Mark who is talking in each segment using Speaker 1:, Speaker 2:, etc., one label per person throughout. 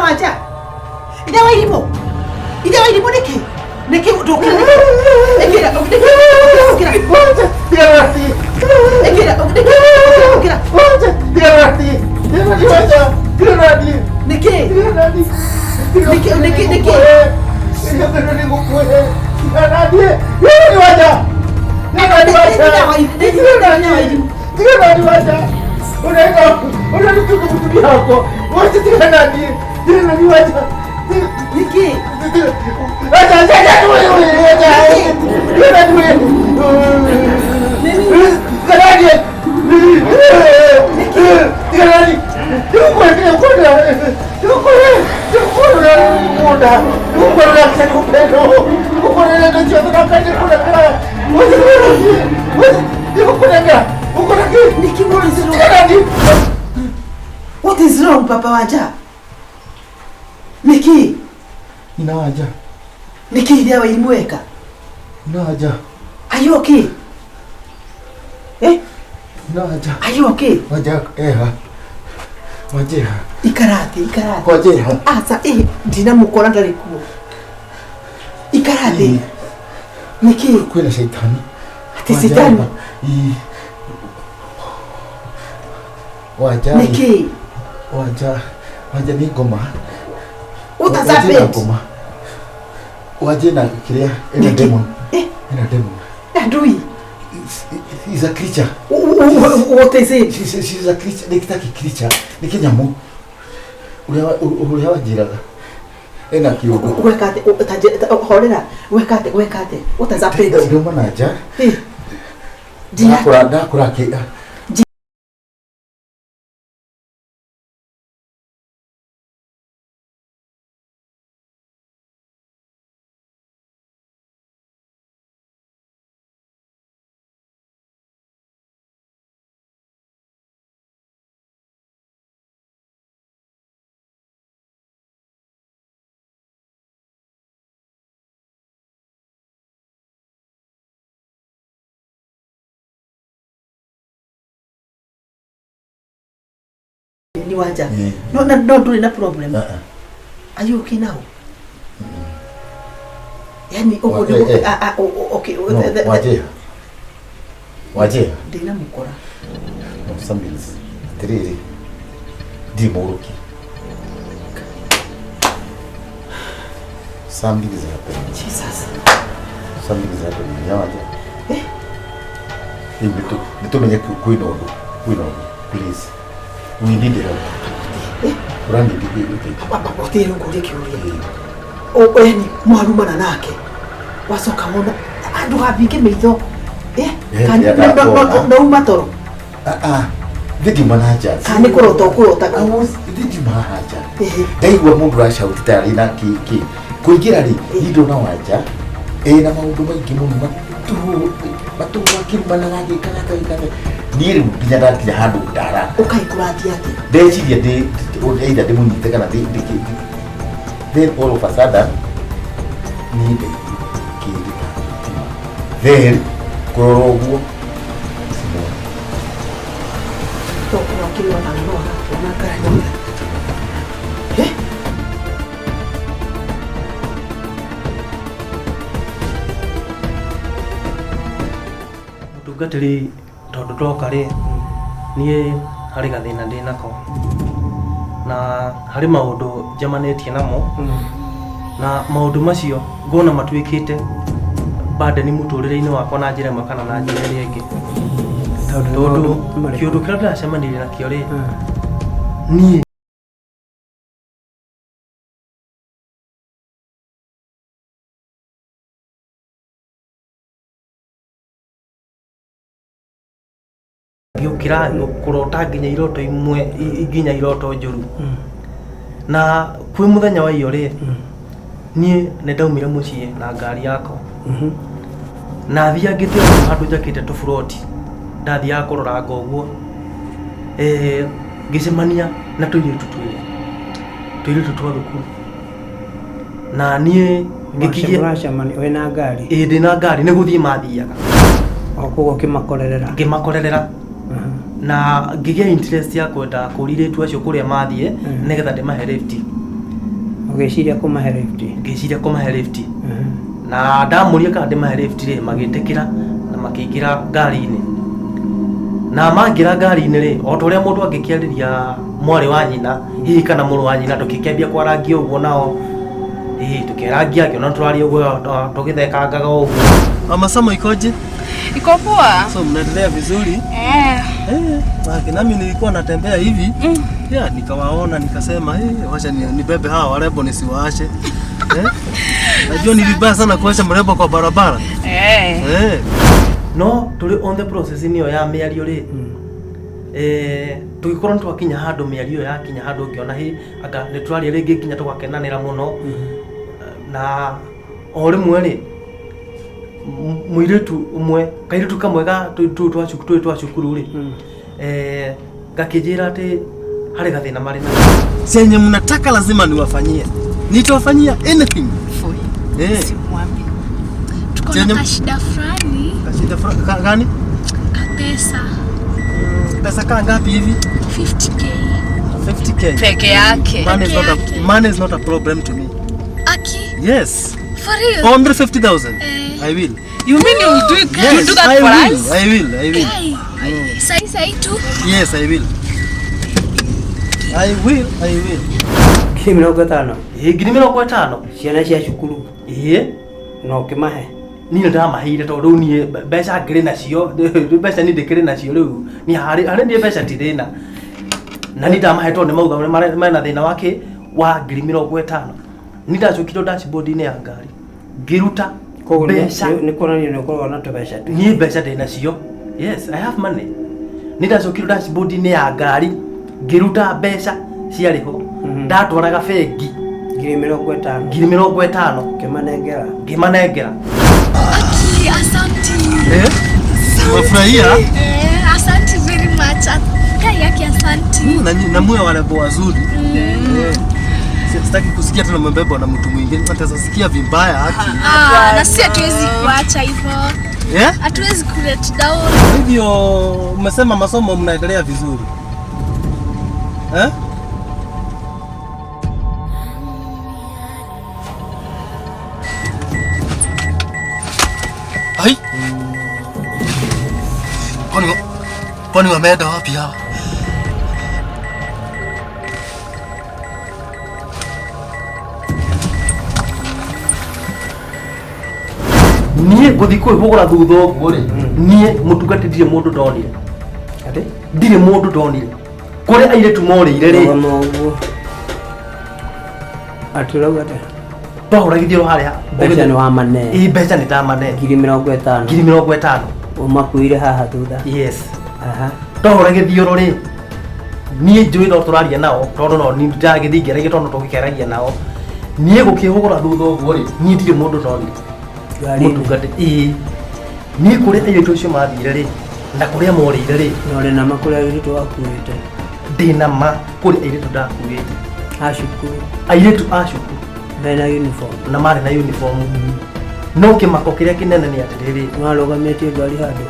Speaker 1: wanja. Ida wairimo. Ida wairimo niki. Niki ndokira. Ekira. Ekira. Dirati. Ekira. Ekira. Dirati. Dirati. Niki. Dirati. Niki. What is wrong, Papa Wanja? Niki?
Speaker 2: Ina haja.
Speaker 1: Niki ndio walimweka.
Speaker 2: Ina haja.
Speaker 1: Are you okay? Eh?
Speaker 2: Ina haja.
Speaker 1: Are you okay?
Speaker 2: Waja Wajeha.
Speaker 1: Ikarate.
Speaker 2: Wajeha.
Speaker 1: Asa ndina mukora ndari ku. Ikarate. Niki?
Speaker 2: Kwela shaitani.
Speaker 1: Ati shetani.
Speaker 2: Waja.
Speaker 1: Niki?
Speaker 2: Waja ni ngoma.
Speaker 1: Utazabe.
Speaker 2: Waje na kiria ina demon. Ina demon.
Speaker 1: Adui.
Speaker 2: Is a creature.
Speaker 1: What is it?
Speaker 2: She's a creature. Nikitaki creature. Nikinyamu. Ule wajiraga. Ina kiugo.
Speaker 1: Wekate horera. Wekate. Utazabe.
Speaker 2: Ndio maana aja. Nakura kega.
Speaker 1: Ni Wanja. No, do ina problem. Are you okay now? Yani okay. Waje. Dina mukora.
Speaker 2: No, some minutes. Tiriri. Di moruki. Something is happening.
Speaker 1: Jesus.
Speaker 2: Something is happening. Yawaje. Nitu menye kuino. Please. We need help. Kurani bibi.
Speaker 1: Papa hoteli nguri kiuri. Yani mwarumana nake. Wasoka mona andu habike meitho. No matoro.
Speaker 2: Didi manaja.
Speaker 1: Kani kurota.
Speaker 2: Didi manaja. Ndaigwa mundu rashauti na ki. Kuingira ri indo na Wanja. Na maundu maingi muno matu wakirumana nake kana. Niĩ rĩu nginya ndakinya handũ ndara
Speaker 1: ũkaikũratia atĩ
Speaker 2: ndeciria either ndĩmũnyite kana then all of a sudden niĩ ndĩkĩrĩka then kũrora ũguo
Speaker 1: tũkũrokĩrwo na ng'ora na ngara
Speaker 3: mũtungatĩri tondu ndoka ri nie hari gathina ndi nako na hari maundu njamanitie namo na maundu macio ngona matuikite burden muturire-ini wakwa na njira imwe kana na njira iria ingi tondu kiundu kiria ndacemanirie nakio ri nie giukira kurota nginya iroto imwe nginya iroto njuru na kwi muthenya wa iyo ri nie ndaumire mucii na ngari yako na thia ngite handu njakite tufuroti ndathia kurora ngoguo ngicemania na tuiritu twa thukuru na nie ngikiye
Speaker 4: muracemani wena ngari
Speaker 3: ndina ngari ni guthii mathiaga
Speaker 4: okugo
Speaker 3: ngimakorerera na ngigia interest ya kwenda kuriretu acio kuria mathie nigetha ndimahe lift
Speaker 4: Ugeciria kũmahe lift?
Speaker 3: Ngĩciria kũmahe lift. Na ndamũria kana ndĩmahe lift rĩ, magĩtĩkĩra na makĩingĩra ngari-inĩ. Na mangĩra ngari-inĩ rĩ, o ta ũrĩa mũndũ angĩkĩarĩria mwarĩ wa nyina, hihi kana mũrũ wa nyina, tũkĩkĩambia kwarangia ũguo nao. Tukirangia kiona turaria uguo tugithekanga uguo. Masomo ikoje?
Speaker 5: Iko poa.
Speaker 3: So mnaendelea vizuri? Nami nilikuwa natembea hivi. Ya nikawaona nikasema wacha nibebe hawa warembo nisiwaache. Najua ni vibaya sana kuacha mrembo kwa barabara. No tuli on the process niyo ya miario ri. Tugikorwo twakinya handu miario ya kinya handu ngiona anga ni turaria ringi kinya tugakenanira muno. Na o rimwe ri muiretu umwe kairetu kamwe ga twacukuru ri gakijira ati hari gathina mari na senye mnataka lazima niwafanyie, nitawafanyia anything
Speaker 5: for you. Simwambi tuko na kashida fulani.
Speaker 3: Kashida fulani gani?
Speaker 5: Pesa.
Speaker 3: Pesa kama ngapi hivi?
Speaker 5: 50k.
Speaker 3: 50k
Speaker 5: peke yake.
Speaker 3: Money is not a problem to me.
Speaker 5: Aki?
Speaker 3: Yes.
Speaker 5: For real?
Speaker 3: 150,000. I will.
Speaker 5: You mean you will do it?
Speaker 3: Yes,
Speaker 5: you do that for us?
Speaker 3: I will.
Speaker 5: Hey. Say too.
Speaker 3: Yes, I will.
Speaker 4: Ngiri 50.
Speaker 3: Ngiri 50.
Speaker 4: Ciana cia cukuru. No kimahe.
Speaker 3: Ni ndamaheire to riu ni mbeca ngiri nacio, mbeca ni ndikiri nacio riu. Ni hari ni mbeca tirina. Na ni ndamahe to ni mauga mena thina wake wa ngiri 50. Ni ndacukiro dashboard ni ya ngari. Ngiruta mbeca
Speaker 4: ni kuonania ni ukorwo na mbeca tu.
Speaker 3: Ni mbeca ndina cio. Yes, I have money. Ni ndacukiro dashboard ni ya ngari. Ngiruta mbeca ciariho. Ndatwaraga bengi.
Speaker 4: Ngiri 50.
Speaker 3: Ngiri 50. Kimanengera.
Speaker 5: Aki, asante.
Speaker 3: Umefurahia?
Speaker 5: Asante very much. Kai yake asante.
Speaker 3: Na muwe warembo wazuri. Sitaki kusikia tena mbebo na mtu mwingine. Nataka sikia vibaya haki.
Speaker 5: Na sisi hatuwezi kuacha hivyo. Hatuwezi kulet down.
Speaker 3: Kwa hivyo umesema masomo mnaendelea vizuri. Hai. Kwani wameenda wapi hawa? Niye guthiko hugura thutho gore. Niye mutugatithie mundu ndonire. Ati? Ndire mundu ndonire. Kore aire tumorire ri.
Speaker 4: Aturauga ate.
Speaker 3: Twahuragithio haria.
Speaker 4: Mbeca ni wa mane.
Speaker 3: Mbeca ni ta mane.
Speaker 4: Ngiri 50.
Speaker 3: Ngiri 50.
Speaker 4: Umakuire haha thutha.
Speaker 3: Yes. Twahuragithio ri. Niĩ njui no turaria nao tondu no ni ndagithingeragia tondu tugikeragia nao. Niĩ gukihugura thutha uguo ri. Niĩ ndire mundu ndonire. Mutungate ni kure airitu ucio mathire ri na kuria morire ri
Speaker 4: no na makuri airitu akuite
Speaker 3: ndina ma kuri airitu ndakuite
Speaker 4: ashukuru
Speaker 3: mena uniform na mari na uniform no kimako kiria kinene ni atiriri
Speaker 4: marugametie ngari handu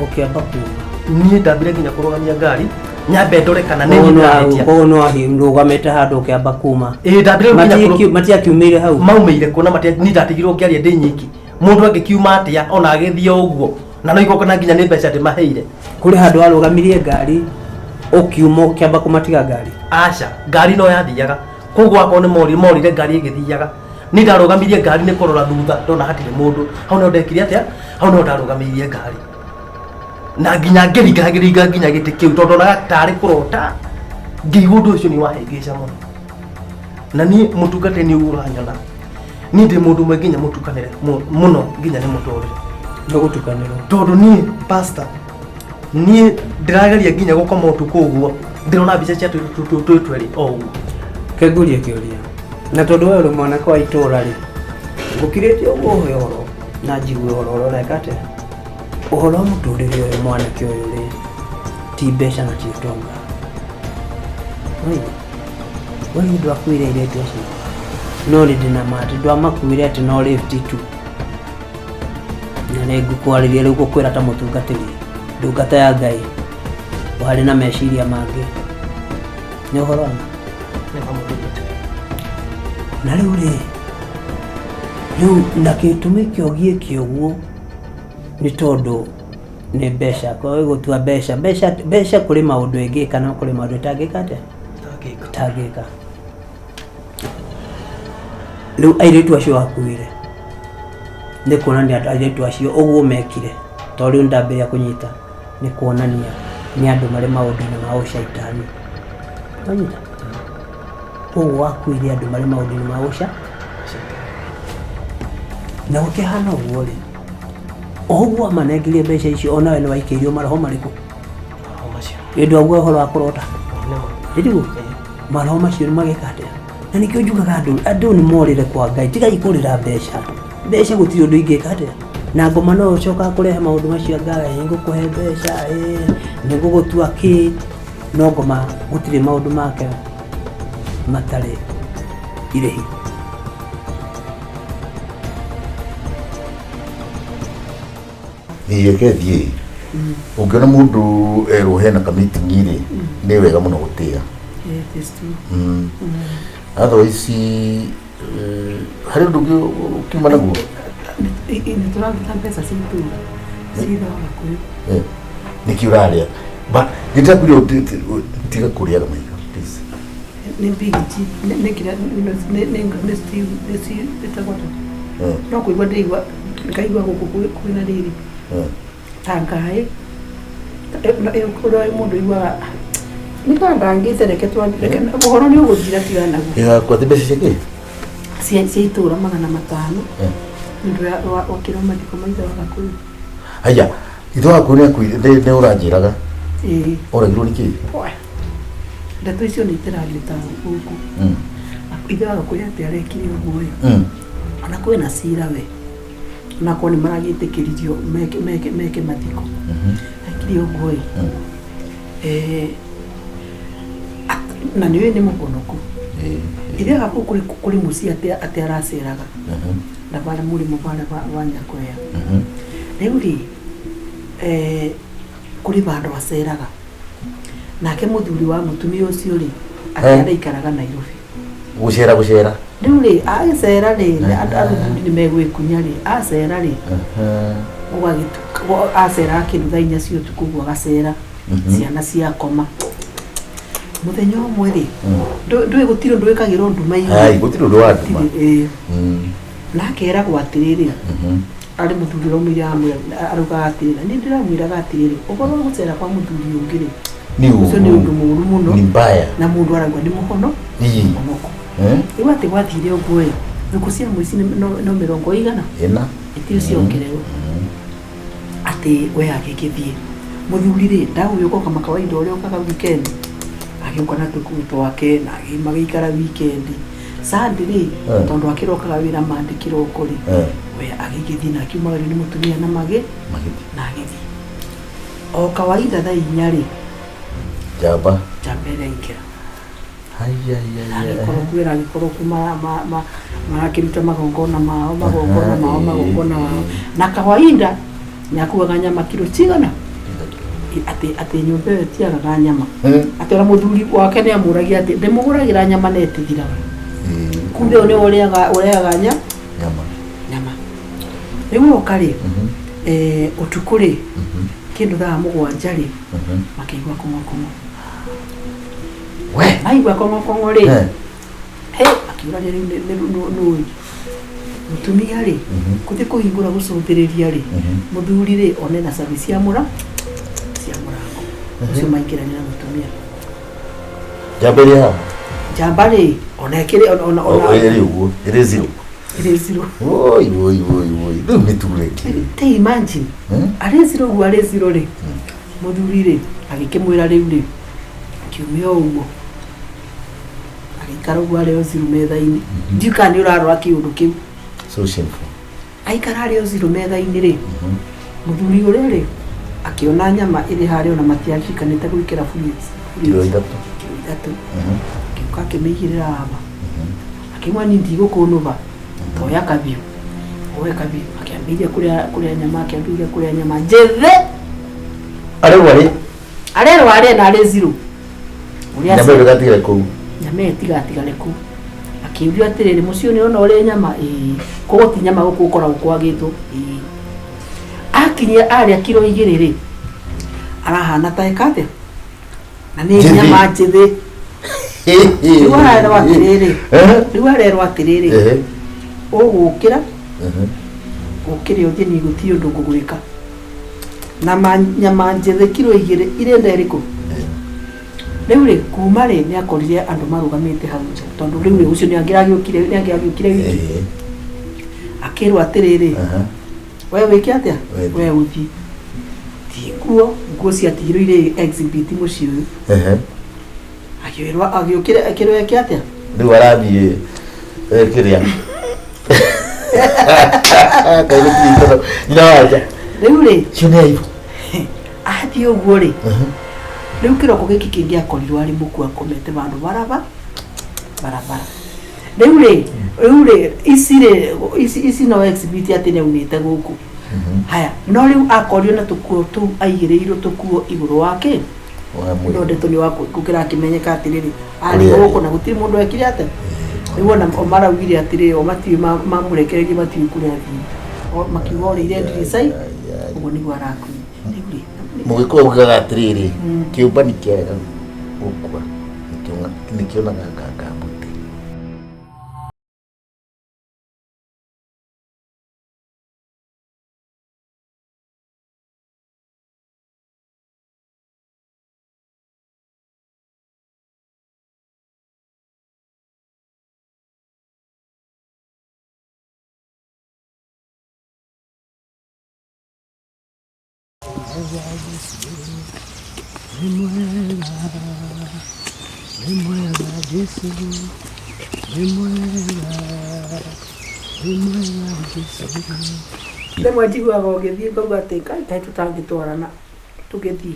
Speaker 4: ukiamba kuma
Speaker 3: ni ndambire nginya kurugamia ngari nyambe ndore kana nĩ nyitaretia
Speaker 4: koguo no ahirugamete handu ukiamba kuma
Speaker 3: ndambire nginya
Speaker 4: matiakiumire hau
Speaker 3: maumire kuna ni ndatigirwo ngiaria ndi nyiki mundu angikiuma atia ona agithia uguo na no igokona nginya ni mbeca ndimaheire
Speaker 4: kuri handu arugamirie ngari ukiuma ukiamba kumatiga ngari
Speaker 3: aca ngari no yathiaga koguo akone morire ngari igithiaga ni ndarugamirie ngari ni kurora thutha ndona hatire mundu hau no ndekire atia hau no ndarugamirie ngari na nginya ngeringa nginya giti kiu tondu na tari kurota ngiigua undu ucio ni wahengeca muno na ni mutungate ni uranyona ni ndi mundu mwe nginya mutukanire muno nginya ni mutorire
Speaker 4: no gutukaniro
Speaker 3: tondu ni pastor ni ndirageria nginya gukoma utuku uguo ndirona bica cia twetweri o uguo
Speaker 4: kegurie kiuria na tondu wewe uri mwana kwa itura ri ngukirite uguo horo na njigwe horo rekate uhoro muturire uyu mwana kioyo ri ti mbeca na ti utonga wewe ndio akwire ile tu no ri ndina mati ndwa makuire ati no lift tu na ne gukwariria riu gukwira ta mutungatiri ndungata ya Ngai wari na meciria mangi ni uhoro
Speaker 3: ni
Speaker 4: na riu na gitumi kio giiki uguo ni tondu ni mbeca kwa gutua mbeca kuri maundu ingi kana kuri maundu tangikate tangika riu airitu acio akuire ni kuonania airitu acio uguo mekire to riu ndambiria kunyita ni kuonania ni andu mari maundu-ini ma ucaitani wanyita uguo akuire andu mari maundu-ini ma ucaitani na ukihana uguo ri oguo amanengirie mbeca icio onawe ni waikeirio maroho mariku indu aguo horo wa kurota ndigu maroho macio ni magikate na nikio njugaga andu ni morire kwa Ngai tigai kurira mbeca gutiri undu ingikate na ngoma no ucoka kurehe maundu macio Ngai ngukuhe mbeca ni ngugutua ki no ngoma gutiri maundu make matari irehi
Speaker 2: Yekethie ungiona mundu eruhe na meeting ri ni wega muno gutia otherwise hari ndugu ukima naguo
Speaker 1: ni turaruta mbeca citu cithaga kuri
Speaker 2: nikiuraria ba nitakuria tiga kuria maiga please
Speaker 1: ni bigiti nekira ne Steve bitagota no kuigwa ndigwa nikaigwa guku kwina riri tangai ukoro mundu igwa nikandangite reke twandike muhoro ni uguthira tigana guo
Speaker 2: kwa mbeca ciake
Speaker 1: ciitura 500 ndu wa kilometri maitha wagakuyu
Speaker 2: haya itho akuria ne uranjiraga uragirwo niki
Speaker 1: ndeto icio ni itiragita guku ithe wagakuyu ati arekire uguo ona kwina cira we na koni maragitikirio meke matiko akiri uguo na niwe ni mukonoku ile hapo kuri musi ati araceraga na bala muri mubana wanya kwea reuri kuri bandu aceraga nake muthuri wa mutumia ucio ri ati ikaraga Nairobi
Speaker 2: gucera
Speaker 1: reuri acera ri andu ni megwikunya ri acera ri ugagituka acera kindu thainya cio tukugu agacera ciana cia koma muthenya umwe ri ndui gutiro ndwikagirwo nduma
Speaker 2: ai gutiro ndwa nduma
Speaker 1: nake era gwatiriri ari muthuri romira amwe aruga atirira ni ndiramwira gatiriri ukorwo gucera kwa muthuri ungire
Speaker 2: ni
Speaker 1: ucio ni undu muru muno
Speaker 2: ni mbaya
Speaker 1: na mundu aragwa ni muhono omoko iwate gwathire uguo thuku cia muici no 100
Speaker 2: ena
Speaker 1: itio ciongerewo ati we agikithie muthuri ri ndaguyuko kama kawaida uri ukaga weekend agioka na tukuto wake na magikara weekend Sunday tondu akirokaga wira mandi kiroko ri we agigithie na kiuma ni mutumia na mage na agithie o kawaida tha inyari
Speaker 2: jamba
Speaker 1: inkira
Speaker 2: haya
Speaker 1: kwira gikoro kuma makiruta magongona mao na kawaida nyakuaga nyama kilo cigana ati nyumba yo tiaga nyama ati ora muthuri wake ni amuragia ati ndimuguragira nyama netithiraga kumbe one ureaga nyama riu okari utukuri kindu thaa 7 ri makigwa kongokongo
Speaker 2: we
Speaker 1: aigwa kongokongo ri akiura ri no mutumia ri kuthi kuhingura gucunthiriria ri muthuri ri one na sabi cia murango ucio maingirania na mutumia jamba ri ona kiri ona
Speaker 2: iri uguo iri zero oi do miture
Speaker 1: te imagine ari zero uguo ari zero ri muthuri ri agikimwira riu ri kiumio uguo agikara uguo ari zero metha-ini ndika ni urarora kiundu kiu
Speaker 2: so shameful
Speaker 1: aikara ari zero metha-ini ri muthuri uri ri akiona nyama iri hari ona matiacikanite gwikira
Speaker 2: kilo 3
Speaker 1: kiuka kimigirira aba akimwa ni ndigo kunuba toya kabiu owe kabiu akiambiria kuria nyama akiambiria kuria nyama jethe
Speaker 2: are
Speaker 1: na are zero
Speaker 2: nyama itigatigare ku
Speaker 1: nyama itigatigare ku akiuria atiriri mucio ni ona uri nyama kogo ti nyama guku ukora ukwagitwo akinyia aria kilo 2 ri arahana ta ekate na ni nyama njithi riu arerwo atiriri ugukira ukire uthie ni guti undu ngugwika na nyama njithi kilo 2 irenda iriku riu ri kuma ri ni akorire andu marugamite hau nja tondu riu ri ucio ni angiagiukire wiki akirwo atiriri we wiki atia we uthi tikuo nguo ciatigirwo ire exhibit muciĩ uyu agirwa akirwo eke atia
Speaker 2: riu arathie kiria
Speaker 1: riu ri
Speaker 2: cionea ivo
Speaker 1: athie uguo ri riu kiroko giki kingi akorirwo ari muku akomete bandu barabara riu ri ici no exhibit ati ne unite guku haya no riu akorio na tukuo tu aigireirwo tukuo iguru wake no ndeto ni wako kukira kimenyeka atiriri ari guku na gutiri mundu ekire ate riu na omara ugire atiriri o mati mamurekererie mati kure athi makiwori ile ndisai ugo ni gwaraku
Speaker 2: mugikuwa ugaga atiriri kiumba ni kiega gukua nikionaga nganga mbuti
Speaker 1: Lemwe njiguaga ũgĩthiĩ ngauga atĩ kaĩ tũtangĩtwarana tũgĩthiĩ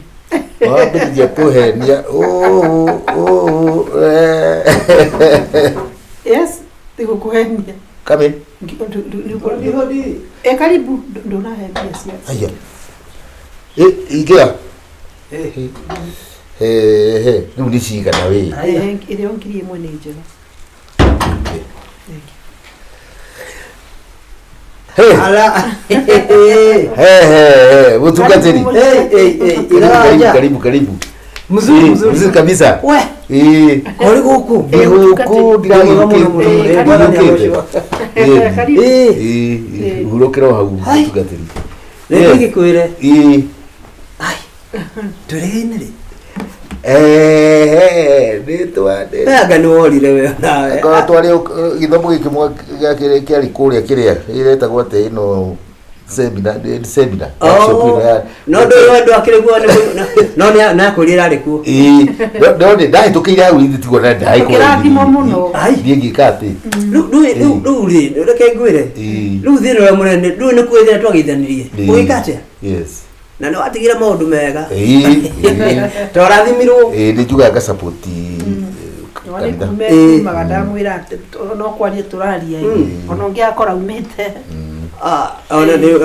Speaker 2: wambĩrĩria kũhenia
Speaker 1: yes tigũkũhenia
Speaker 2: come in
Speaker 1: karibu ndũnahenia cia
Speaker 2: aya ingia rĩu nĩ cigana wĩ
Speaker 1: ĩrĩa ngiri ĩmwe nĩ njega
Speaker 2: mutungatiri karibu mzuri kabisa
Speaker 4: kori guku
Speaker 2: hurukira hau mutungatiri
Speaker 4: reke gikwire turene ri
Speaker 2: nitwande
Speaker 4: anga ni worire we nawe
Speaker 2: ko twari githomo giki mwa kiari kuria kiria iretagwo ate ino seminar
Speaker 4: no ndo ndo akiriguo no na kurira ari ku
Speaker 2: ndo ndai tukire hau ithi tigo na ndai ko
Speaker 1: kirathimo muno
Speaker 2: ndie ngikate
Speaker 4: ru ri reke ngwire ru thiro ya munene ru ni kwithira twagithanirie uikate
Speaker 2: yes
Speaker 4: na no atigira maundu mega torathimirwo
Speaker 2: ni njugaga support
Speaker 1: maganda mwira no kwaria turaria ona ngiakora umite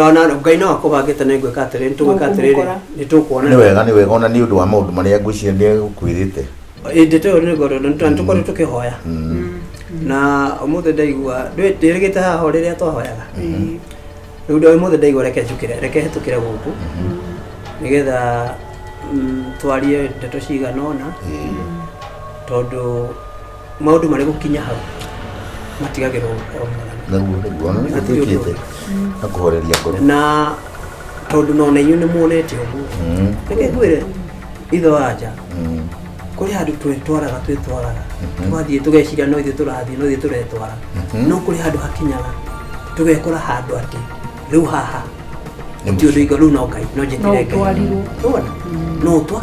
Speaker 4: ona ngai no akubangite na ngwe katere ntugwikatere ni tukuona
Speaker 2: ni wega ona ni undu wa maundu maria ngwiciria ni kwirite
Speaker 4: ndete ni ngoro ntukore tukihoya na umuthe ndaigua ndirigite haha riria twahoyaga riu ndo umuthe ndaigua reke hetukire guku nigetha twarie ndeto cigana ona tondu maundu mari gukinya hau matigagirwo
Speaker 2: naguo nĩgũtuĩkĩte na kũhoreria ngoro
Speaker 4: na tondu nona inyuĩ nĩmuonete ũguo reke ngwĩre ithe wanja kũrĩ handũ twĩtwaraga tũgathiĩ tũgeciria no ithuĩ tũrathiĩ no ithuĩ tũretwara no kũrĩ handũ hakinyaga tũgekora handũ atĩ rĩu haha ti ũndũ igũrũ rĩu no ngai no njĩtire ngai no twa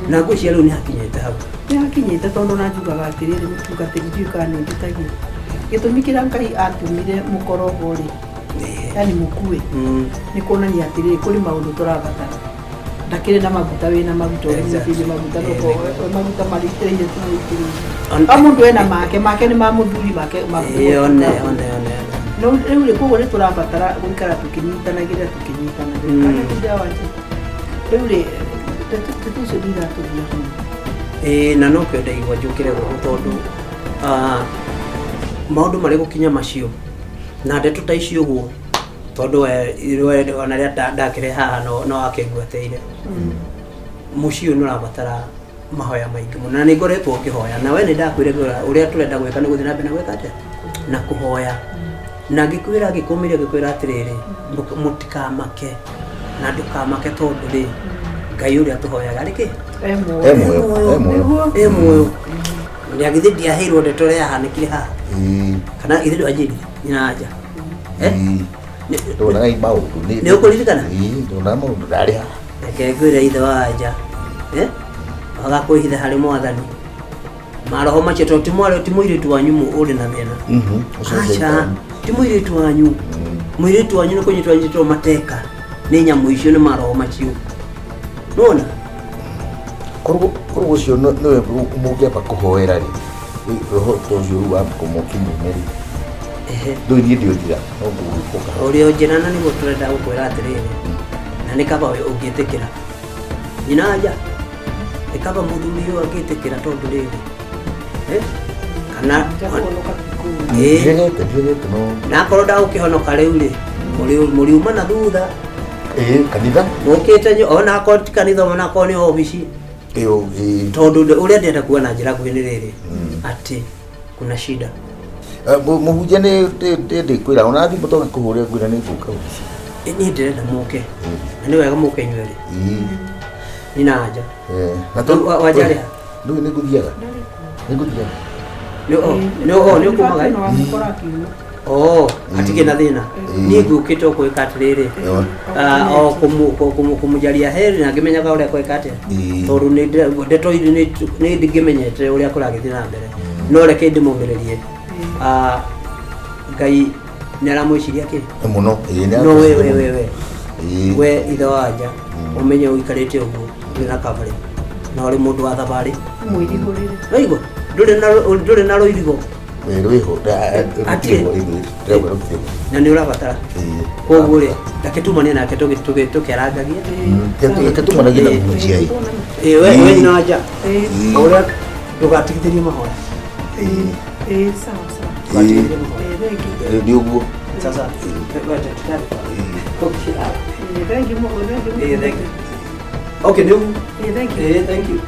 Speaker 4: na ngwĩciria rĩu nĩ hakinyĩte hau
Speaker 1: nĩ hakinyĩte tondũ na njugaga atĩrĩrĩ mũtungatĩri ndiũĩ kana nĩ ndutagia gĩtũmi kĩrĩa Ngai atũmire mũkorogo rĩ yani mũkuĩ nĩ kuonania atĩrĩrĩ kũrĩ maũndũ tũrabatara ndakĩrĩ na maguta wĩna maguta ũrĩmĩtĩire maguta maguta marĩitĩrĩire tũrĩitĩrĩire o mũndũ ena make nĩ ma mũthuri make no rĩu rĩ koguo nĩ tũrabatara gũikara tũkĩnyitanagĩra kana kĩrĩa wanje rĩu rĩ tũtũcio ndiratũria
Speaker 4: na no kĩo ndaigua njũkĩre gũkũ tondũ maundu mari gukinya macio na ndeto ta icio guo tondu we ona ria ndakire haha no akengweteire mucio no rabatara mahoya maingi muno na ningoretwo ngihoya na we ni ndakwire uria turenda gwika ni guthina mbere na gwika atia na kuhoya na ngikwira gikumire gikwira atiriri mutikamake na ndukamake tondu ri Ngai uria tuhoyaga riki emwe ndia githi ndiahirwo ndeto ria hanikire haha kana ithe ndwanjiri nyanja
Speaker 2: ndona ngai maundu
Speaker 4: ni ukuririkana
Speaker 2: ndona maundu ndari haha
Speaker 4: reke ngwire ithe wanja agakwihitha hari mwathani maroho macio to ti muiritu wanyu uri na thina acha ti muiritu wanyu muiritu wanyu ni kunyitwa mateka ni nyamu icio ni maroho macio nona
Speaker 2: korugo cio niwe mungiamba kuhoera ri roho tocio wa kumukinyumeri ndu ni ndiothira no nguruka
Speaker 4: urio njirana ni guturenda gukwira atiriri na ni kaba ungitikira nyinaja ikaba muthuri uyu angitikira tondu riri kana no na korwo ndagukihonoka riu ri muriuma na thutha
Speaker 2: kanitha
Speaker 4: mukite ona akoti kanitha ona koni obici tondu uria ndenda kuona njira nguhi ni riri ati kuna shida
Speaker 2: muhunjia ndi kwira ona thimu toka kuhuria ngwira ni nguka ubici
Speaker 4: ni ndirenda muke na ni wega muke nywere nina haja
Speaker 2: na
Speaker 4: wajari
Speaker 2: ndu ni nguthiaga
Speaker 4: ni ukumaga atige na thina ni ngukite kwika atiriri kumujaria heri na ngimenyaga uria kwika atia tondu ndeto ni ngimenyete uria kuragithie na mbere no reke ndimugiririe Ngai niaramwiciria ki
Speaker 2: muno
Speaker 4: no we ithe wanja umenye uikarite uguo wina kabari na uri mundu wa thabari
Speaker 1: mwirigurire
Speaker 4: aigo nduri na roirigo
Speaker 2: rwiho
Speaker 4: na ni urabatara koguo ri reke tumanie nake tukiarangagia
Speaker 2: tumanagia na muhunjia
Speaker 4: we na wanja uria ndugatigithirie mahoya
Speaker 1: sawa
Speaker 2: ni uguo
Speaker 4: sasa
Speaker 1: thank you
Speaker 4: okay no
Speaker 1: thank you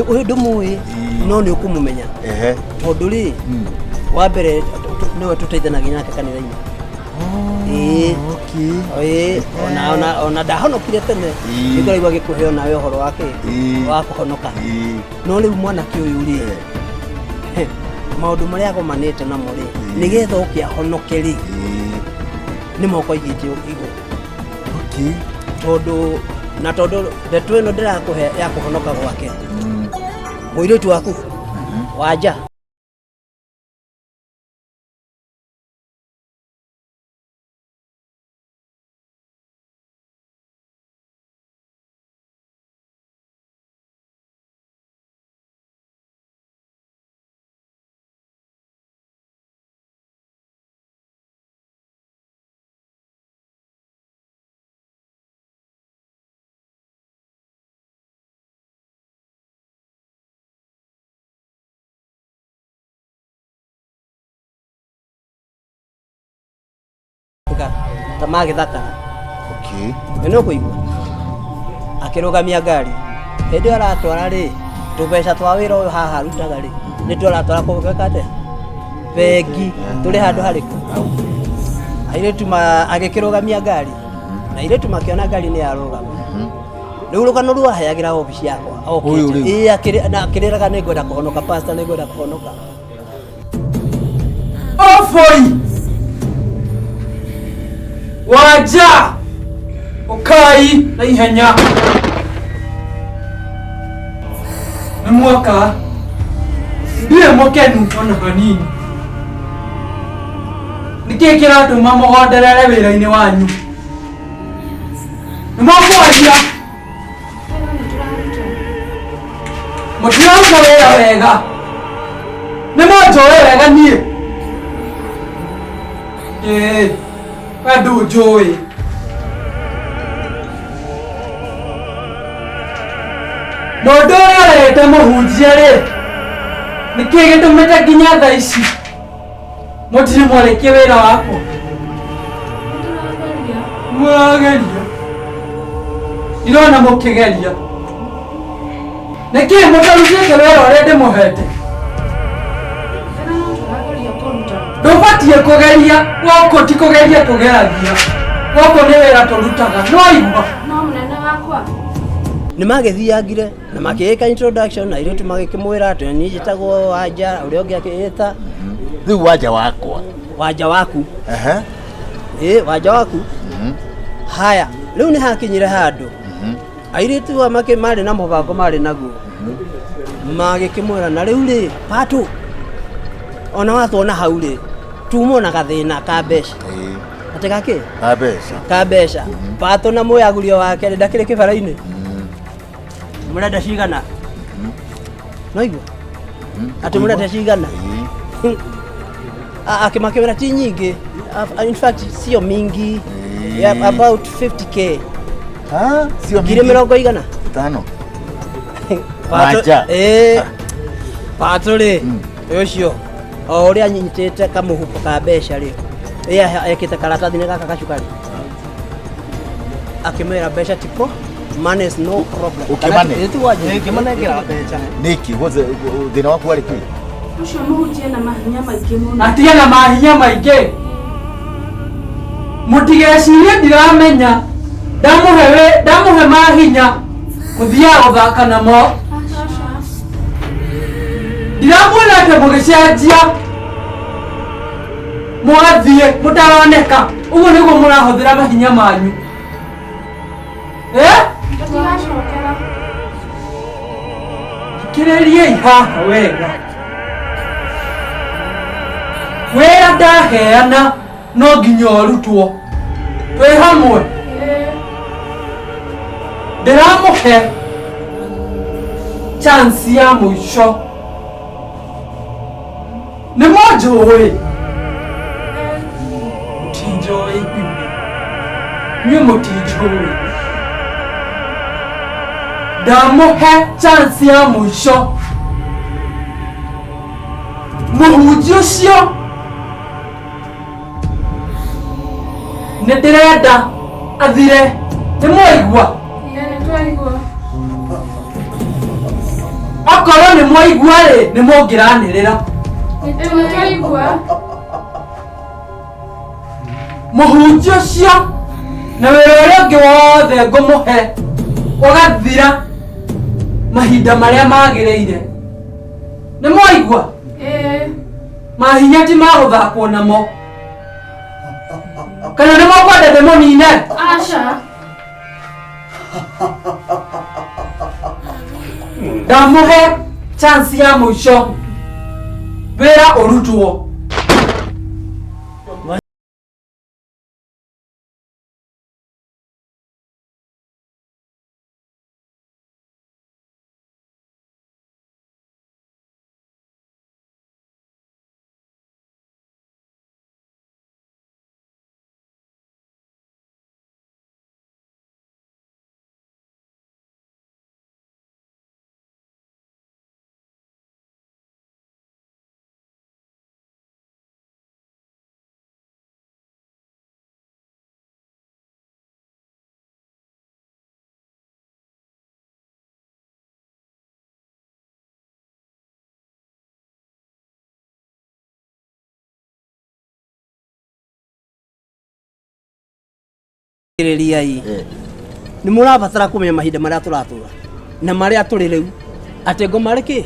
Speaker 4: uyu ndumui no ni ukumumenya tondu ri wa mbere niwe tuteithanagia nake kanitha-ini ona ndahonokire tene nĩngũraigua gĩkũheo nawe ũhoro wake wa kũhonoka no rĩu mwanake ũyũ rĩ maũndũ marĩa agomanĩte namo rĩ nĩgetha ũkĩahonoke rĩ nĩ moko aigĩte igũrũ tondũ ndeto ĩno ndĩrakũhe ya kũhonoka gwake mũirĩtu waku wanja tama gĩthakara ĩno kũigua akĩrũgamia ngari hĩndĩ aratwara rĩ tũbeca twa wĩra ũyũ haha rutaga rĩ nĩ tũratwara kũgeka atĩa bengi tũrĩ handũ harĩkũ airĩtu agĩkĩrũgamia ngari na ile tumakiona gari ni yarugama riu rugano rwaheagira obici yakwa
Speaker 2: Uyu
Speaker 4: akiriraga ni ngwenda kuhonoka pastor ni ngwenda kuhonoka
Speaker 6: Ofoi waja ukai na ihenya nĩ mwoka ndirĩ mũkenu ona hanini nĩkĩĩ kĩratũma mũgonderere wĩra-inĩ wanyu nĩ mũkwaria mũtiraruta wĩra wega nĩ mũnjũĩ wega niĩ we ndũnjũĩ mũndũ ũrĩa ũrehete mũhunjia rĩ nĩkĩĩ gĩtũmĩte nginya thaa ici mũtirĩ mwarĩkia wĩra wakwa mwageria irona mũkĩgeria nĩkĩĩ mũtarutĩte wĩra ũrĩa ndĩmũhete ndũbatiĩ kũgeria gũkũ ti kũgeria tũgeragia gũkũ nĩ wĩra tũrutaga no igua
Speaker 4: nĩ magĩthiangire na makĩĩka introduction na irĩtu magĩkĩmwĩra atĩ niĩ njĩtagwo Wanja ũrĩa ũngĩ akĩĩta
Speaker 2: rĩu Wanja wakwa
Speaker 4: Wanja waku Wanja waku haya rĩu nĩ hakinyire handũ airĩtu marĩ na mũbango marĩ naguo magĩkĩmwĩra na rĩu rĩ Patũ ona watwona hau rĩ tumwo na gathĩna ka mbeca atĩ gakĩ ka mbeca Patũ na mũyagurio wake ndakĩrĩ kĩbara-inĩ mũrenda cigana no igua atĩ mũrenda cigana akĩmakĩmwĩra ti nyingĩ in fact sio mingi about 50k
Speaker 2: sio
Speaker 4: ngiri mĩrongo igana
Speaker 2: Wanja
Speaker 4: Patũ rĩ ũcio o ũrĩa anyitĩte kamũhuko ka mbeca rĩ ekĩte karatathi-inĩ gaka gacukari akĩmwĩra mbeca tiko money is no problem
Speaker 2: ũkĩmanengera mbeca nĩkĩ thĩna waku warĩ kĩ
Speaker 5: Ucio mũhunjia na mahinya maingĩ mũno.
Speaker 6: atige na mahinya maingĩ mũtigecirie ndiramenya ndamũhe mahinya mũthiaga gũthaka namo ndiramuona atĩ mũgĩcenjia mũgathiĩ mũtaroneka ũguo nĩguo mũrahũthĩra mahinya manyu
Speaker 5: Tũtigacokera.
Speaker 6: thikĩrĩriai haha wega wĩra ndaheana no nginya ũrutwo twĩ hamwe ndĩramũhe chance ya mũico nĩ mũnjũĩ mũtinjũĩ inyuĩ mũtinjũĩ ndamũhe chance ya mũico mũhunjia ũcio nĩ ndĩrenda athire nĩ mwaigua okorwo nĩ mwaigua rĩ nĩ mũngĩranĩrĩra mũhunjia ũcio na wĩra ũrĩa ũngĩ wothe ngũmũhe ũgathira mahinda marĩa magĩrĩire nĩ mwaigua mahinya ti magũthakwo namo kana nĩ mũkwenda ndĩmũnine
Speaker 5: Aca.
Speaker 6: ndamũhe chance ya mũico wĩra ũrutwo
Speaker 4: Kiririai. Ni murabatara kumenya mahinda maria turatura na maria turi riu ate ngoma riki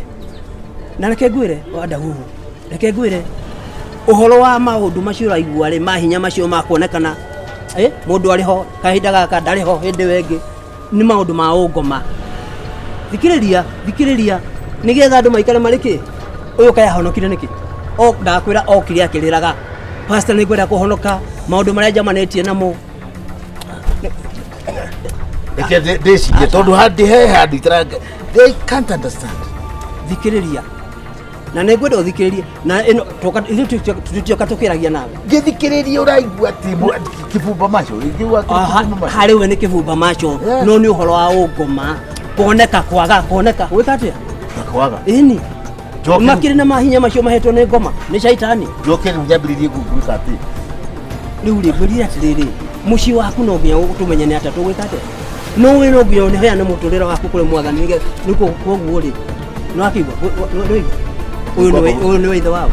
Speaker 4: na reke ngwire wanda huhu reke ngwire uhoro wa maundu macio raigua ri mahinya macio makuonekana mundu ari ho kahinda gaka ndari ho hindi wengi ni maundu ma ungoma thikiriria nigetha andu maikare mariki uyu kaya honokire niki o ndakwira okire akiriraga pastor ni kwenda kuhonoka maundu maria jamanetie namo
Speaker 2: This tondu handi he handu itaranga they can't understand.
Speaker 4: Thikiriria na nä ngwenda å thikä rä rie na tå kä ragia nawe
Speaker 2: ngä thikä rä rie å raigua kä bumba macio
Speaker 4: harä we nä kä bumba macio no nä å horo wa å ngoma kuoneka kwaga kuoneka gwä ka atä ini makä rä na mahinya macio mahetwo nä ngoma nä caitani
Speaker 2: njoke rä u nyambä rä rie gwä ka atä
Speaker 4: rä u rä ngwä rire atä rä rä må ciä waku no nginya tå menye nä atä tå gwä ka atä no wä no nginya nä heane må tå rä re waku kå rä mwathani nä koguo rä nä wakiigua uyu ni ithe wawa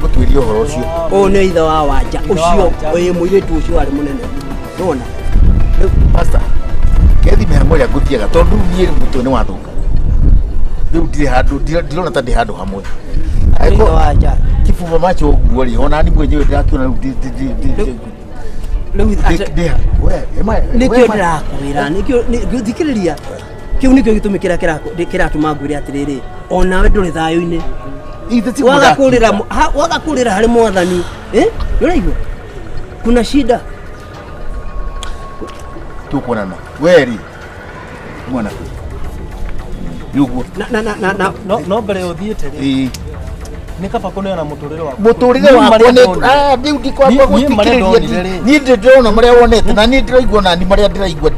Speaker 2: mutwirie uhoro ucio
Speaker 4: uyu ni ithe wa wanja ucio uyu muiritu ucio ari munene ndona
Speaker 2: pastor kethi me hamwe nguthiaga tondu nie mutwe ni wathuka riu ndire handu ndirona ta ndi handu hamwe
Speaker 4: aiko wanja
Speaker 2: kifuva macho guo ri ona ni mwenyewe ndirakiona riu
Speaker 4: nikio ndirakwira nikio thikiriria kiu nikio gitumi kiratuma ngwire atiriri onawe nduri thayo-ini waga kurira hari mwathani uraigua kuna shida
Speaker 2: tukuonana weri mwana yuguo
Speaker 3: no mbere uthiite ri nä kaba kå neana må tå rä re waku
Speaker 2: riu ndikwamba gå thikiriria niä ndä ndärona marä a wonete na niä ndä raigua nani marä a ndä raigua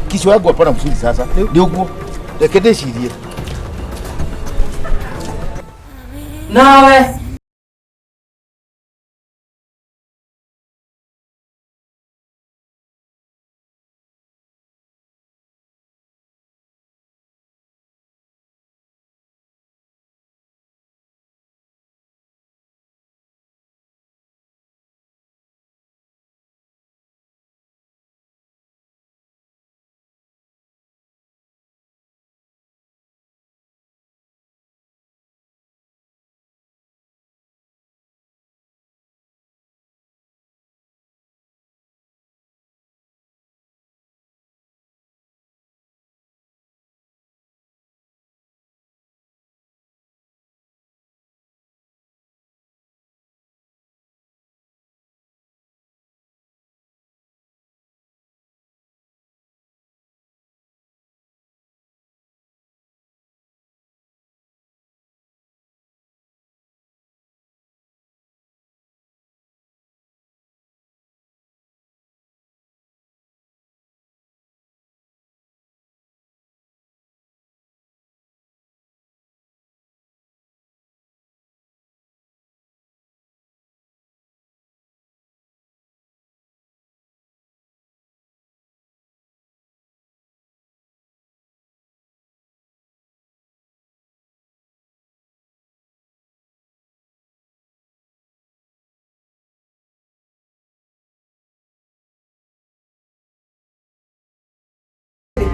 Speaker 2: kichwa yangu hapana mzuri sasa ndio huko reke ndecirie
Speaker 6: nawe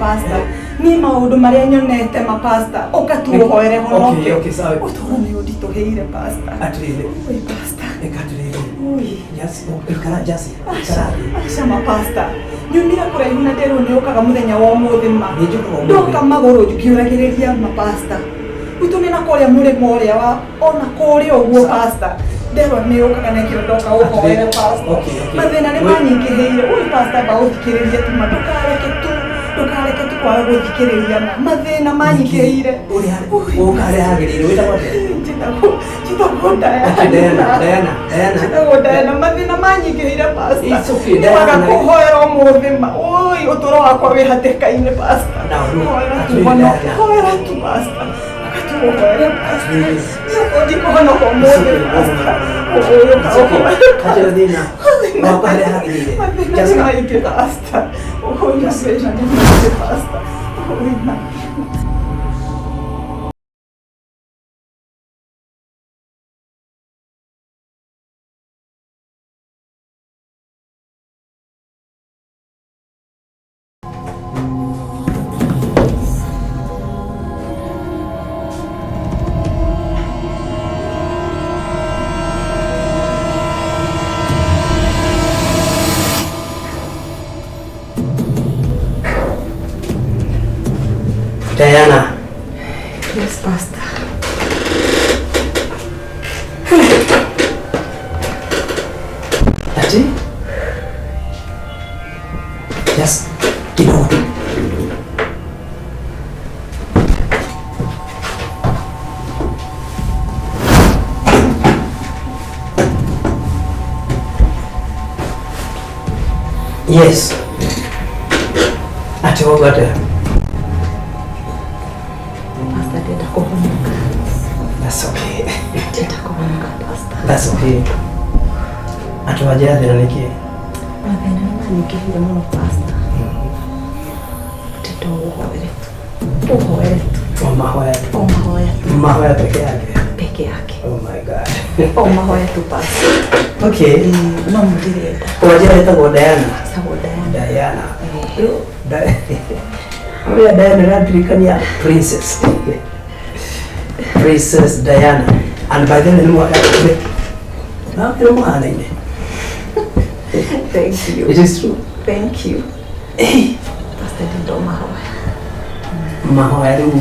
Speaker 1: pasta ni maundu maria nyonete pasta ukatuhoere honoke utoro ni udituheire pasta
Speaker 4: atirire
Speaker 1: oi pasta
Speaker 4: ekatirire oi jasi ekara jasi
Speaker 1: asha pasta nyumira kuraihu na ndero ni ukaga muthenya wa umuthi ma ndoka maguru ngiuragiriria pasta utumina kuria murimo uria wa ona kuria uguo pasta ndero ni ukaga na kirondoka uhoere pasta mathina ni manyingiheire oi pasta ba uthikiriria tu tukareke tukwaga guthikiriria mathina manyingiheire
Speaker 4: ukarehagirire
Speaker 1: Diana mathina manyingiheire pasta niwaga kuhoera umuthima oi utoro wakwa wi hatikaine pasta hoera tu pasta ukatuhoera pasta ndikuhonoka umuthi pasta
Speaker 4: Kacau dina, apa hari
Speaker 1: just like pasta. Oh, just like pasta. Oh,
Speaker 4: Diana.
Speaker 1: Yes, Pastor.
Speaker 4: Ati? Just kidogo tu. Yes. Ati wagate.
Speaker 1: Pastor, dida kuhonoka.
Speaker 4: That's okay.
Speaker 1: Dida kuhonoka, Pastor.
Speaker 4: That's okay. Ati wajia thina niki.
Speaker 1: Mathina nĩ manyingĩhire mũno, Pastor. Tito ũhoere tu. Ũhoere tu.
Speaker 4: O mahoya.
Speaker 1: O mahoya tu.
Speaker 4: Mahoya peke yake.
Speaker 1: Peke yake.
Speaker 4: Oh my God.
Speaker 1: O mahoya tu, Pastor.
Speaker 4: Okay.
Speaker 1: No mũndirenda.
Speaker 4: Wajia etagwo Diana.
Speaker 1: Sagwo Diana.
Speaker 4: Diana. Oya Diana ĩrandirikania Princess. Princess Diana. And by then nĩ mwaka kũrĩ. Na kĩrĩ mũhanaine.
Speaker 1: Thank you.
Speaker 4: It is true.
Speaker 1: Thank you.
Speaker 4: Hey.
Speaker 1: Pastor, ndindo mahoya.
Speaker 4: Mahoya rĩu.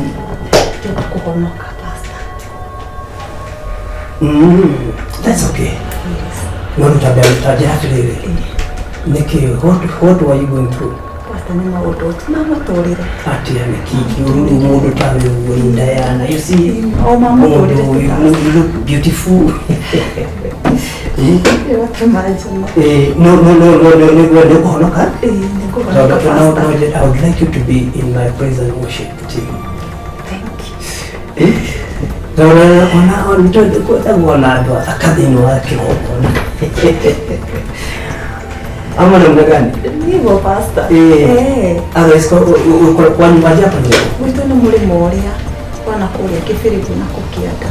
Speaker 1: Dida kuhonoka, Pastor.
Speaker 4: That's okay.
Speaker 1: Yes.
Speaker 4: No utajia atĩrĩrĩ. Nĩkĩ, what were you going through?
Speaker 1: Pastor, nĩ maũndũ tu ma mũtũrĩre.
Speaker 4: Atia nĩkĩ ũrĩ mũndũ ta wĩ Diana. You see,
Speaker 1: O ma mũtũrĩre tu,
Speaker 4: you look beautiful. No, nĩ kũhonoka.
Speaker 1: Nĩ kũhonoka,
Speaker 4: Now,
Speaker 1: Pastor.
Speaker 4: I would like you to be in my praise and worship team.
Speaker 1: Thank you.
Speaker 4: Ona nĩtwenda andũ athaka thĩinĩ wa kĩgongona. Ama namna gani?
Speaker 1: Ndivyo, Pastor.
Speaker 4: Otherwise kwa nyumba hapa ndio.
Speaker 1: Gwitũ nĩ mũrĩmo ũrĩa wana kũrĩa Kĩbĩrĩgu na Kũkĩanda.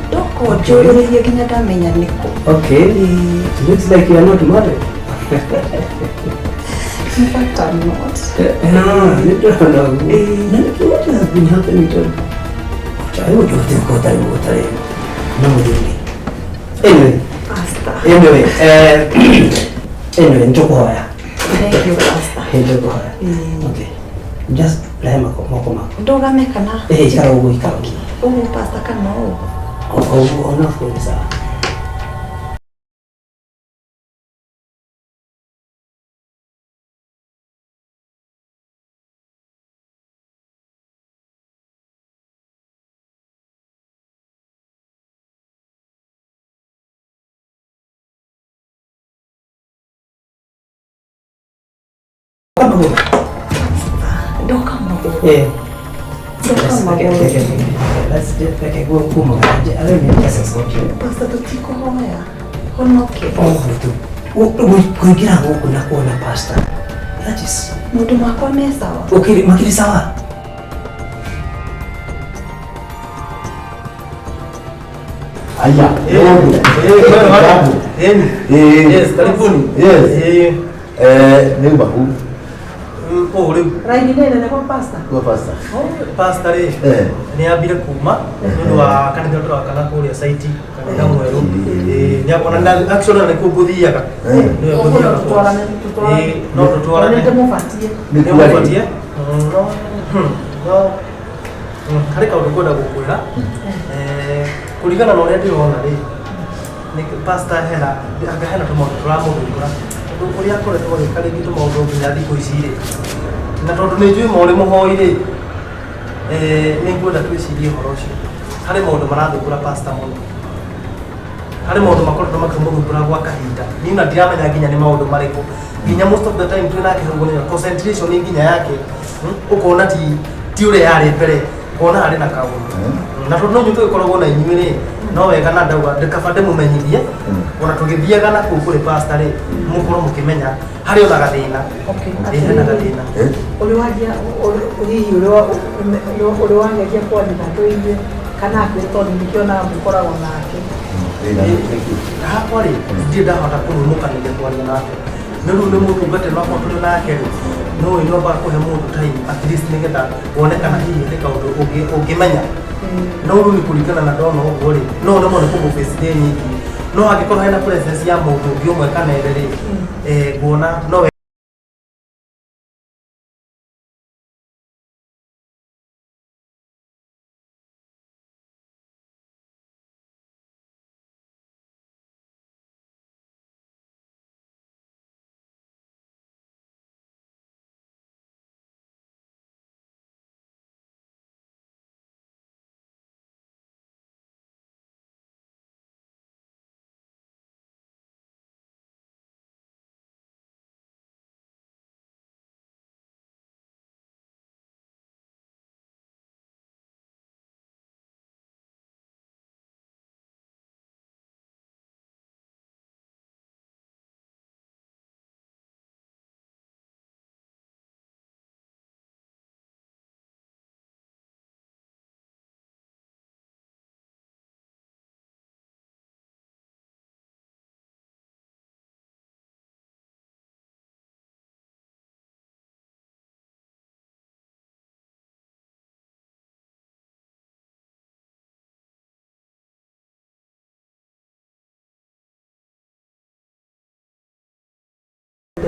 Speaker 1: Ndoko njũrĩrĩirie nginya ndamenya nĩkũ.
Speaker 4: Okay. It looks like you are not married.
Speaker 1: In fact, I'm not.
Speaker 4: No. What has been happening to you? I would have to go there. No, anyway.
Speaker 1: Pastor.
Speaker 4: Anyway, njokohoya.
Speaker 1: Thank you, Pastor.
Speaker 4: Njokohoya. Okay. Just rehema moko mako.
Speaker 1: Ndũgame kana?
Speaker 4: Ikara ũguo ikara.
Speaker 1: Ũguo, Pastor, kana ũguo?
Speaker 4: Ũguo ona fundi sawa.
Speaker 1: Ndoka magũrũ.
Speaker 4: Let's just like go kuma kaje. I don't know what's going on.
Speaker 1: Pastor, tutikohoya. Honoke.
Speaker 4: Kuingira huku na kuona pastor. That is.
Speaker 1: Mũndũ wakwa me sawa.
Speaker 4: Okay, makiri sawa.
Speaker 2: Aya.
Speaker 3: Yes, karibuni.
Speaker 2: Yes. Nĩ mahu.
Speaker 3: Oh, rĩu
Speaker 1: Raini nene kwa Pastor.
Speaker 2: Kwa Pastor.
Speaker 3: pastor nĩ ambire kuma nĩ wa kanitha tũrakana kũrĩa site kanitha mwerũ nĩ akona na actually nĩ kũgũthiaga nĩ kũgũthiaga no tũtwarane nĩ mũbatie no harĩ kaũndũ kwenda gũkwĩra kũringana na ũrĩa ndĩrona rĩ nĩ pastor hena tũmaũndũ tũramũhingũra ũndũ ũrĩa akoretwo agĩka rĩngĩ tũmaũndũ nginya thikũ ici rĩ na tondũ nĩ njũĩ ma ũrĩ mũhoi rĩ nĩ ngwenda twĩcirie ũhoro ũcio harĩ maũndũ marathũkũra pastor mũno harĩ maũndũ makoretwo makĩmũthumbũra gwa kahinda niĩ na ndiramenya nginya nĩ maũndũ marĩkũ nginya most of the time twĩ nake rũgũnĩra concentration nginya yake ũkona ti ũrĩa yarĩ mbere ũkona harĩ na kaũndũ na tondũ no nyuĩ tũgĩkoragwo na inyuĩ rĩ no wega na ndauga ndĩkaba ndĩmũmenyithie ona tũgĩthiaga na kũu kũrĩ pastor rĩ mũkorwo mũkĩmenya harĩ ona gathĩna hena gathĩna
Speaker 1: ũrĩ wagia hihi ũrĩ wageria kwanĩra ndũigue kana akwĩra tondũ nĩkĩonaga mũkoragwo nake
Speaker 3: hakwa rĩ ndirĩ ndahota kũmũmũkanĩria kwaria nake no rĩu nĩ mũtungate no akorwo tũrĩ nake rĩ no nyambaga kũhe mũndũ time at least nĩgetha wonekana hihi nĩ kaũndũ ũngĩmenya no rĩu nĩ kũringana na ndona ũguo rĩ no nĩmo nĩ kũmũface ndĩ nyingi no angĩkorwo hena presence ya mũndũ ũngĩ ũmwe kana erĩ rĩ nguona no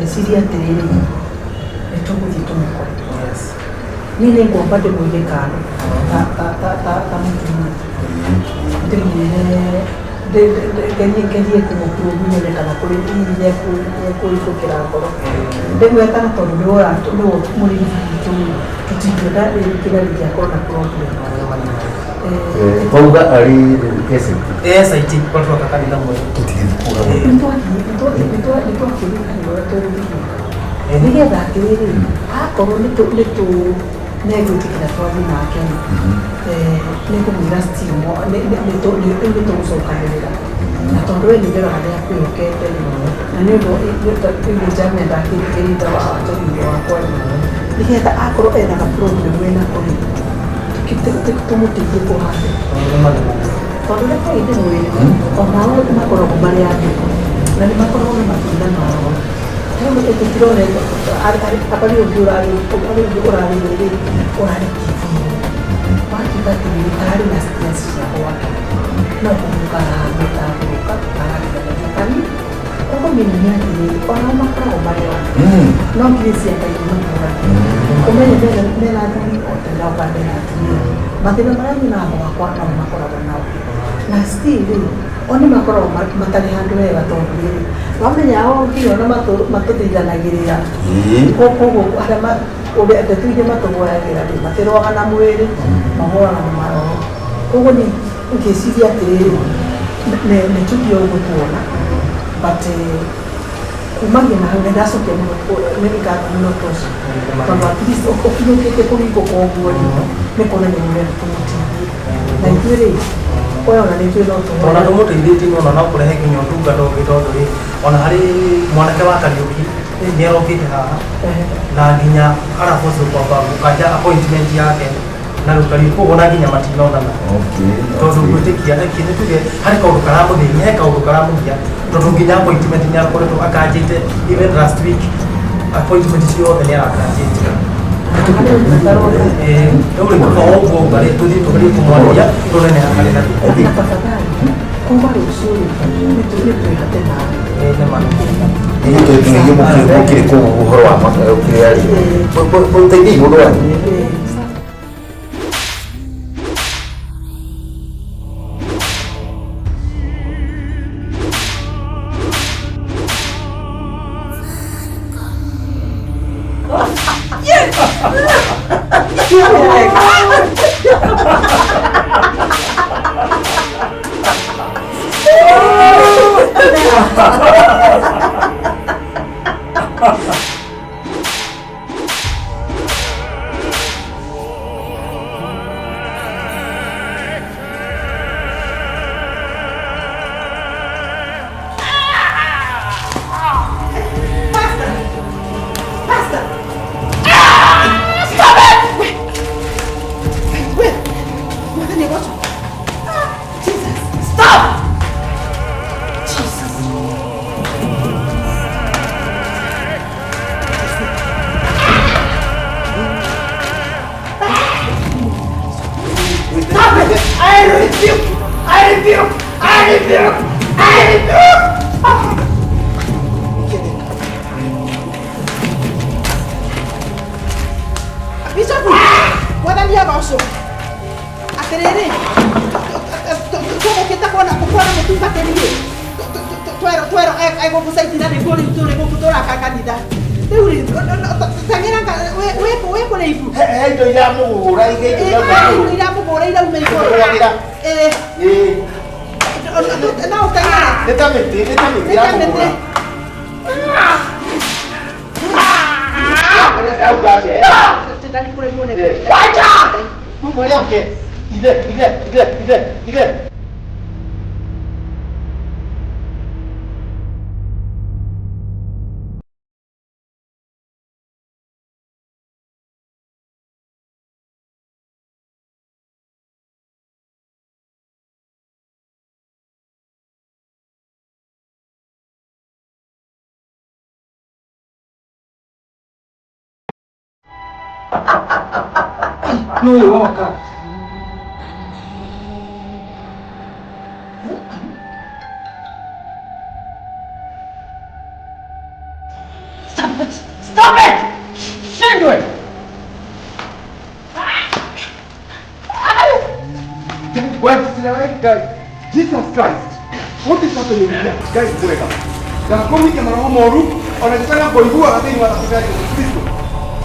Speaker 1: Meciria atĩrĩrĩ, nĩ tũgũthiĩ tũmũkore. Niĩ nĩ ngwamba ndĩmũige kando ta mũtumia. Ndĩmwĩre kũmũkurugunyane kana kũrĩ hihi nĩekũrikũkĩra ngoro. Ndĩmwĩtaga tondũ nĩwe mũrĩithi witũ tũtingĩenda kĩgari gĩakorwo na problem.
Speaker 2: Kwauga arĩ
Speaker 3: SIT kwa tuaka kanitha mwe.
Speaker 1: Nĩtwakĩrĩkanĩra ũrĩa tũgũthiĩ. Nĩgetha atĩrĩrĩ, akorwo nĩegwĩtĩkĩra twathiĩ nake nĩngũmwĩra nĩtũgũcokanĩrĩra. Na tondũ we nĩndoraga nĩakwĩhokete na nĩũndũ Jamia ndakĩrĩte wa Njogithia wakwa nĩgetha akorwo ena ga-problem enako tũmũteithie kũhande. Tondũ reke ĩndĩ mwĩrĩ onao makoragwo marĩ andũ na nĩmakoragwo na matunda mao. Tũtirone abari ũngĩ ũrarĩrĩrĩ ũrarĩ TV. Watuĩka atĩrĩrĩ ararĩ na stress cia gwake. No kũmũkarahambĩta ngũrũka karagĩthagĩthakani. Ũkũmenya atĩrĩrĩ onao makoragwo marĩ andũ. No ngirĩ cia Ngai nĩmatũũrani. Ũmenye mena athuri othe nao kana mena atumia. Mathĩna marĩa menaga gwakwa nao makoragwo nao. Na still o nĩmakoragwo matarĩ handũ wega tondũ rĩrĩ wamenya o nginya ona matũteithanagĩrĩra. Koguo arĩa ndeto iria matũgoyagĩra rĩ matĩrwaga na mwĩrĩ mahoraga na maroho. Koguo nĩ ngĩciria atĩrĩrĩ nĩ tũthiĩ ũguo tuona but kumagia na hau nĩndacokia mũno nĩngatho mũno tũcio tondũ at least ũkinyũkĩte kũhingũka ũguo rĩ nĩ kuonania nĩũrenda tũmũteithie. Na ithuĩ rĩ ona nĩthuĩ no tũmũteithie.
Speaker 3: Ona tũmũteithĩtie mũno no kũrehe nginya ũtungata ũngĩ tondũ rĩ ona harĩ mwanake wa Kariũki nĩarokĩte haha na nginya araboco kwamba gũkanja appointment yake na rĩu Kariũki ũguo na nginya matinonana. Tondũ gwĩtĩkia nĩ tuge harĩ kaũndũ karamũthĩnia he kaũndũ karamũgia tondũ nginya appointment nĩakoretwo akanjĩte even last week appointment ciothe nĩarakanjĩte. Rĩu rĩ kũba ũguo ngarĩ tũthiĩ tũgerie kũmwarĩria tũrene harĩ na
Speaker 1: kuma rũciũ nĩtwĩhate nawe.
Speaker 2: Ini tuingie mukire kwa uhoro wa kile ali. Mteithie mũndũ wanyu.
Speaker 6: No, waka.
Speaker 7: Wewe guys. Jesus Christ. What is happening here? Guys, mweka. Ndakomike maroho moru onekana kuigua kathini wa Yesu Kristo.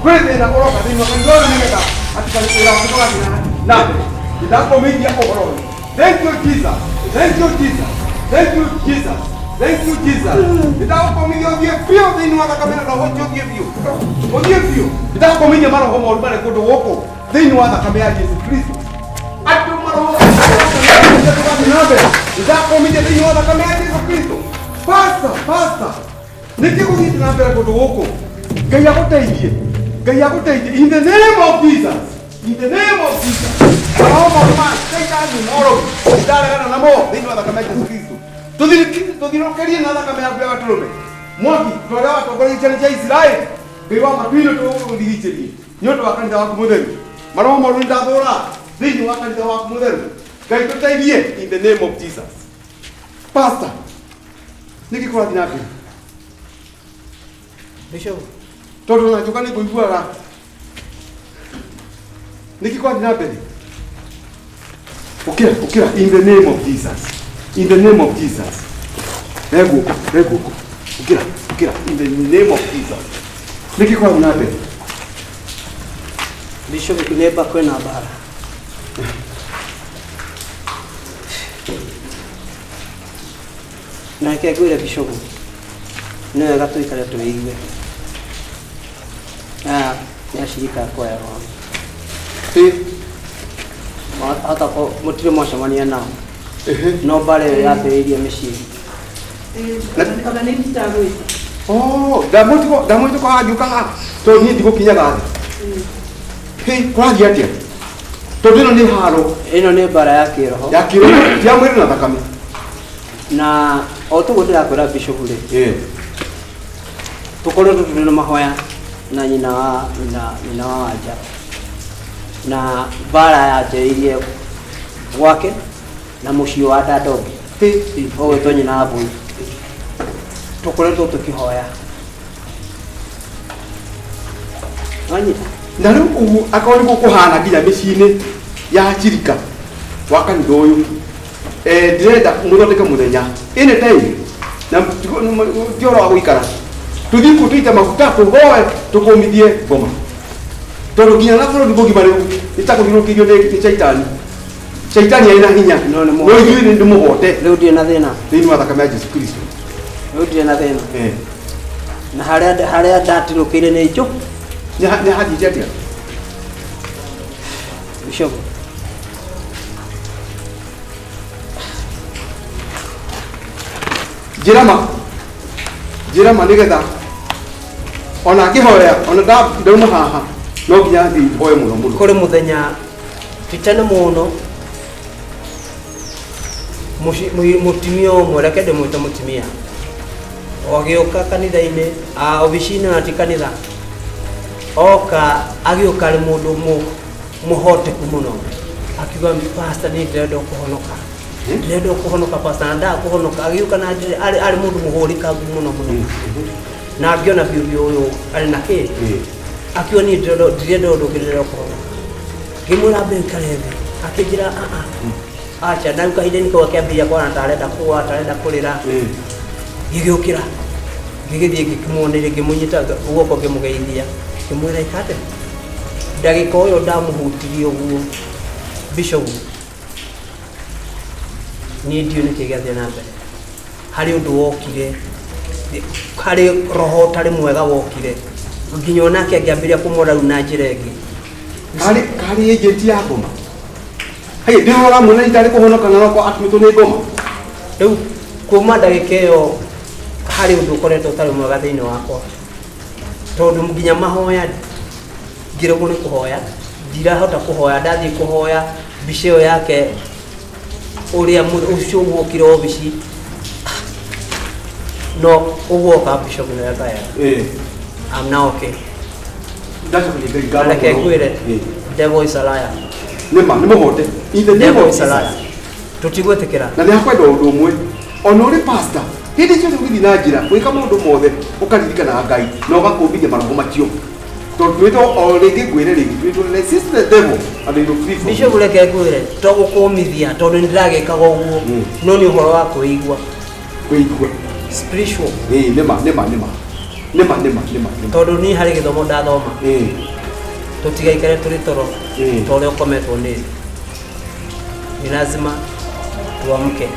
Speaker 7: Kwende na koroka kathini wa kandono nigeta atikalikuwa kutoka na ndakomike okoro. Thank you Jesus. Thank you Jesus. Thank you Jesus. Thank you Jesus. Ndakomike odie pio thini wa kamera na odie pio. Odie pio. Ndakomike maroho moru bare kodo woko thini wa kamera Yesu Kristo. Atu maroho ndakomike thini wa kamera Yesu Kristo. Pastor. Nikikuthii na mbere kundu guku. Ngai aguteithie. In the name of Jesus. In the name of Jesus. Ndaregana namo thĩinĩ wa thakame ya Yesu Kristo. Tuthirokerie na thakame yaku ya gatũrũme. Mwaki tũrĩa watongoretie ciana cia Isiraeli. Ngai wa matuinĩ tũgũthigicĩrie nĩ ũndũ wa kanitha waku mũtheru. Maroho moru ndathũra thĩinĩ wa kanitha waku mũtheru. Ngai tũteithie in the name of Jesus. Pastor. Niki kwa dinapi.
Speaker 4: Bishop.
Speaker 7: Toto na chokani kuiguaga. Niki kwa dinapi. Ukira in the name of Jesus. In the name of Jesus. Rego. Ukira in the name of Jesus. Niki kwa dinapi.
Speaker 4: Bishop kuneba kwena bara. Na kegwire Bishop. Nĩ wega tũikare tũigue. Nĩ shirika kwa ya roho. Hata kwa mũtirĩ mwacemania nao. No bare yambĩrĩirie mĩciĩ.
Speaker 1: Ona nĩ ndagwĩta.
Speaker 7: Ndamwĩtwo kwa ngiũkaga. Tondũ niĩ ndigũkinyaga thĩ. Kwathiĩ atĩa? Tondũ ĩno nĩ haro.
Speaker 4: Ĩno nĩ bara ya kĩroho.
Speaker 7: Ya kĩroho ya mwĩrĩ na thakame.
Speaker 4: Na otugo ndirakwira Bishop ri tukoretwo turi na mahoya na nyina wa Wanja na bara yanjĩrĩirie gwake na mũciĩ wa Ndandongi ogwĩtwo nyina wa Mbũi tukoretwo tũkĩhoya
Speaker 7: na rĩu ũguo akorwo nĩ gũkũhana nginya mĩciĩ-inĩ ya Chirika wa kanitha ũyũ ndĩrenda mũthondeke mũthenya ĩnĩ time na tioro wa gũikara tũthiĩ kuo tũite maguta tũhoe tũkũmithie ngoma tondũ nginya na bũrũri mũgima rĩu nĩtakũthirũkĩirio nĩ caitani arĩ na hinya no ithuĩ nĩ ndĩmũhote
Speaker 4: rĩu ndirĩ na thĩna
Speaker 7: thĩinĩ wa thakame ya Jesu Kristo
Speaker 4: rĩu ndirĩ na thĩna na harĩa ndatirũkĩire nĩ njũ
Speaker 7: nĩ hanjĩte atĩa
Speaker 4: Bishop
Speaker 7: Jirama nigetha ona akihoya ona ndauma haha no nginya thi hoye muno
Speaker 4: kuri muthenya titane muno mutimia umwe reke ndimwite mutimia ogiuka kanitha-ini obici-ini na ti kanitha oka agiuka ari mundu muhoteku muno akiuga pastor ni ndĩrenda kũhonoka ndĩrenda kũhonoka pastor na ndakũhonoka agiuka na ari mundu muhũrĩkangu muno na ngiona biũ ũyũ ari na kĩ akiuga ni ndĩrenda ũndũ ũngĩ kũhonoka ngĩmwĩra mbe ikare thĩ akĩnjĩra acha na kahinda-inĩ kau akĩambĩrĩria kwana tarenda kũa tarenda kũrĩra ngĩgĩũkĩra ngĩgĩthiĩ ngĩkĩmuoneire ngĩmũnyita guoko ngĩmũgeithia ngĩmwĩra ikate ndagĩka ũyũ ndamũhutirie ũguo Bishop niĩ ndiũ nĩkĩ gĩathiĩ na mbere harĩ ũndũ wokire harĩ roho ũtarĩ mwega wokire nginya onake angĩambĩrĩria kũmwĩra rĩu na njĩra ĩngĩ
Speaker 7: harĩ agent ya ngoma hei ndĩrora mwena itarĩ kũhonoka na noko atuĩtwo nĩ ngoma
Speaker 4: rĩu kuma ndagĩka ĩyo harĩ ũndũ ũkoretwo ũtarĩ mwega thĩinĩ wakwa tondũ nginya mahoya ngĩrĩgwo nĩ kũhoya ndirahota kũhoya ndathiĩ kũhoya mbica ĩyo yake ũrĩa ũcio wokire obici no ũguoka Bishop nĩ wega I'm now okay reke ngwĩre devil is a liar
Speaker 7: nĩma nĩ mũhote
Speaker 4: devil is a liar tũtigwĩtĩkĩra
Speaker 7: na nĩ hakwenda ũndũ ũmwe ona ũrĩ pastor hĩndĩ ciothe ũgĩthiĩ na njĩra gwĩka maũndũ mothe ũkaririkanaga Ngai na ũgakũmbithia maroho macio Tondwito already gwere twito resist the devil and you free from.
Speaker 4: Bishop leke gwere to gukumithia tondu ndiragekaga uguo no ni uhoro wa kuigwa spiritual
Speaker 7: nema
Speaker 4: tondu ni hari githomo ndathoma tutigaikare turi toro tore ukometwo ni lazima tuamke